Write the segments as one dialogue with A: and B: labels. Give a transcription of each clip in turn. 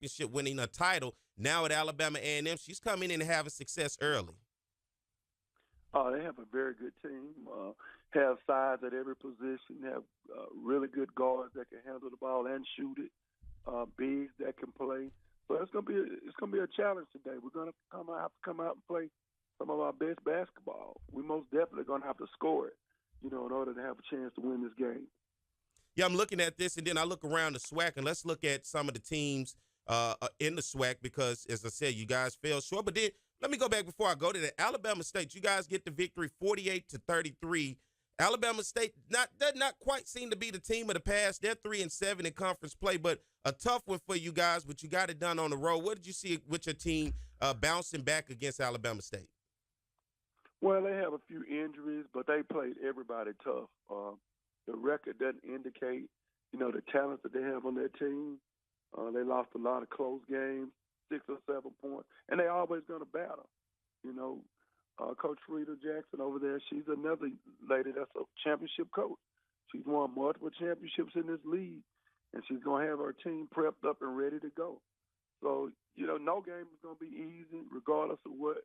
A: championship, winning a title. Now at Alabama A&M, she's coming in and having success early.
B: They have a very good team. Have size at every position. Have really good guards that can handle the ball and shoot it. Bigs that can play. So it's gonna be a challenge today. We're gonna have to come out and play some of our best basketball. We most definitely gonna have to score it, in order to have a chance to win this game.
A: Yeah, I'm looking at this, and then I look around the SWAC, and let's look at some of the teams in the SWAC because, as I said, you guys fell short. But then let me go back before I go to that. Alabama State, you guys get the victory 48-33. Alabama State does not quite seem to be the team of the past. They're 3-7 in conference play, but a tough one for you guys, but you got it done on the road. What did you see with your team bouncing back against Alabama State?
B: Well, they have a few injuries, but they played everybody tough. The record doesn't indicate, the talent that they have on their team. They lost a lot of close games, 6 or 7 points, and they always going to battle. Coach Rita Jackson over there, she's another lady that's a championship coach. She's won multiple championships in this league, and she's going to have her team prepped up and ready to go. So, no game is going to be easy, regardless of what.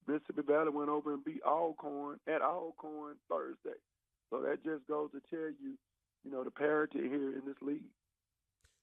B: Mississippi Valley went over and beat Alcorn at Alcorn Thursday. So that just goes to tell you, the parity here in this league.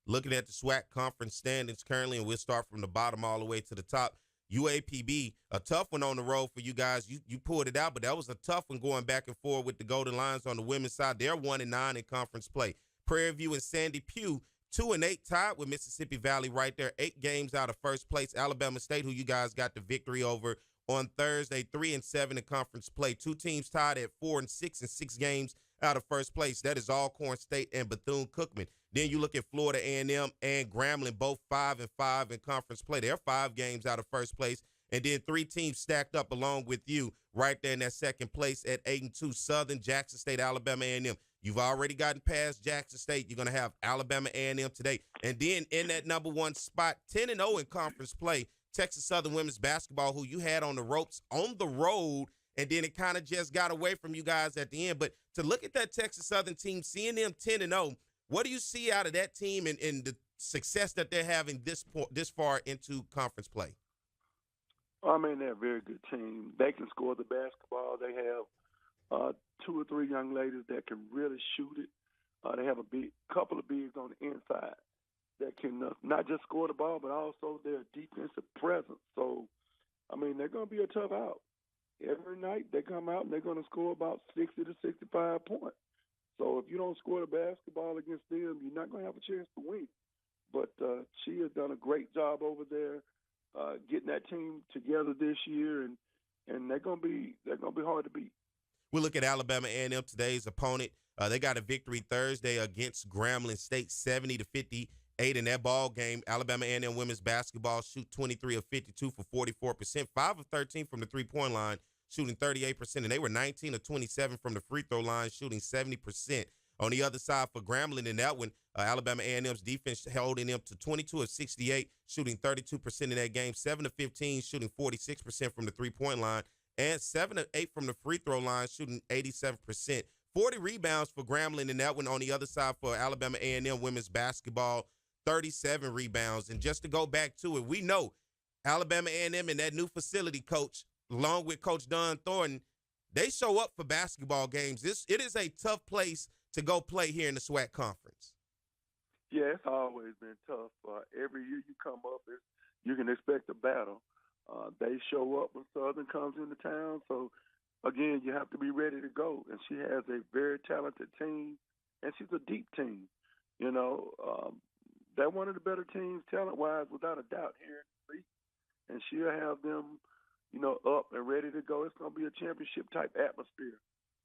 A: Looking at the SWAC conference standings currently, and we'll start from the bottom all the way to the top. UAPB, a tough one on the road for you guys. You pulled it out, but that was a tough one going back and forth with the Golden Lions on the women's side. They're 1-9 in conference play. Prairie View and Sandy Pugh, 2-8, tied with Mississippi Valley right there, 8 games out of first place. Alabama State, who you guys got the victory over on Thursday, 3-7 in conference play. 2 teams tied at 4-6 and 6 games out of first place. That is Alcorn State and Bethune-Cookman. Then you look at Florida A&M and Grambling, both 5-5 in conference play. They're 5 games out of first place. And then 3 teams stacked up along with you right there in that second place at 8-2, Southern, Jackson State, Alabama A&M. You've already gotten past Jackson State. You're going to have Alabama A&M today. And then in that number 1 spot, 10-0 in conference play, Texas Southern women's basketball, who you had on the ropes on the road, and then it kind of just got away from you guys at the end. But to look at that Texas Southern team, seeing them 10-0, what do you see out of that team and the success that they're having this far into conference play?
B: They're a very good team. They can score the basketball. They have 2 or 3 young ladies that can really shoot it. They have a couple of bigs on the inside that can not just score the ball, but also their defensive presence. So, they're going to be a tough out. Every night they come out and they're going to score about 60 to 65 points. So if you don't score the basketball against them, you're not going to have a chance to win. But she has done a great job over there getting that team together this year, and they're going to be hard to beat.
A: We look at Alabama A&M, today's opponent. They got a victory Thursday against Grambling State, 70-58 in that ball game. Alabama A&M women's basketball shoot 23 of 52 for 44%, 5 of 13 from the three-point line, shooting 38%, and they were 19 of 27 from the free throw line, shooting 70%. On the other side for Grambling in that one, Alabama A&M's defense holding them to 22 of 68, shooting 32% in that game, 7 of 15, shooting 46% from the three-point line, and 7 of 8 from the free throw line, shooting 87%. 40 rebounds for Grambling in that one. On the other side for Alabama A&M women's basketball, 37 rebounds. And just to go back to it, we know Alabama A&M in that new facility, Coach, along with Coach Don Thornton, they show up for basketball games. It is a tough place to go play here in the SWAC conference.
B: Yeah, it's always been tough. Every year you come up, you can expect a battle. They show up when Southern comes into town. So, again, you have to be ready to go. And she has a very talented team, and she's a deep team. They're one of the better teams talent-wise, without a doubt, here in the league. And she'll have them, up and ready to go. It's going to be a championship-type atmosphere.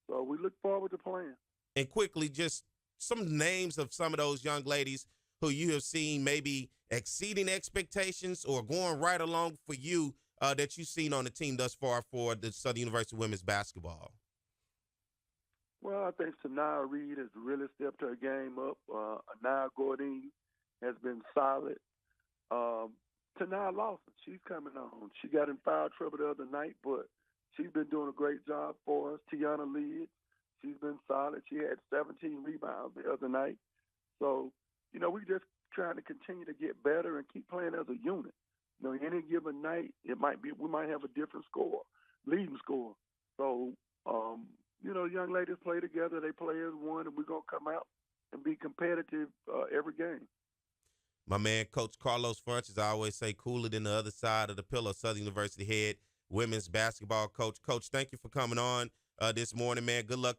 B: So we look forward to playing.
A: And quickly, just some names of some of those young ladies who you have seen maybe exceeding expectations or going right along for you that you've seen on the team thus far for the Southern University women's basketball?
B: Well, I think Sanaya Reed has really stepped her game up. Anaya Gordine has been solid. Tanaya Lawson, she's coming on. She got in foul trouble the other night, but she's been doing a great job for us. Tiana Lid, she's been solid. She had 17 rebounds the other night. So, we just trying to continue to get better and keep playing as a unit. You know, any given night, we might have a different score, leading score. So, you know, young ladies play together. They play as one, and we're going to come out and be competitive every game.
A: My man, Coach Carlos Funchess, I always say cooler than the other side of the pillow, Southern University head women's basketball coach. Coach, thank you for coming on this morning, man. Good luck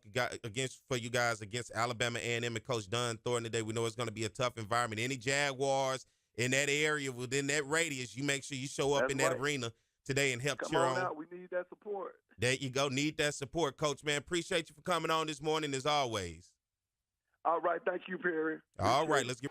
A: for you guys against Alabama A&M and Coach Dunn Thornton today. We know it's going to be a tough environment. Any Jaguars in that area within that radius, you make sure you show up in that arena today and help cheer on.
B: Come on out. We need that support.
A: There you go. Need that support, Coach, man. Appreciate you for coming on this morning as always.
B: All right. Thank you, Perry.
A: All right. Let's get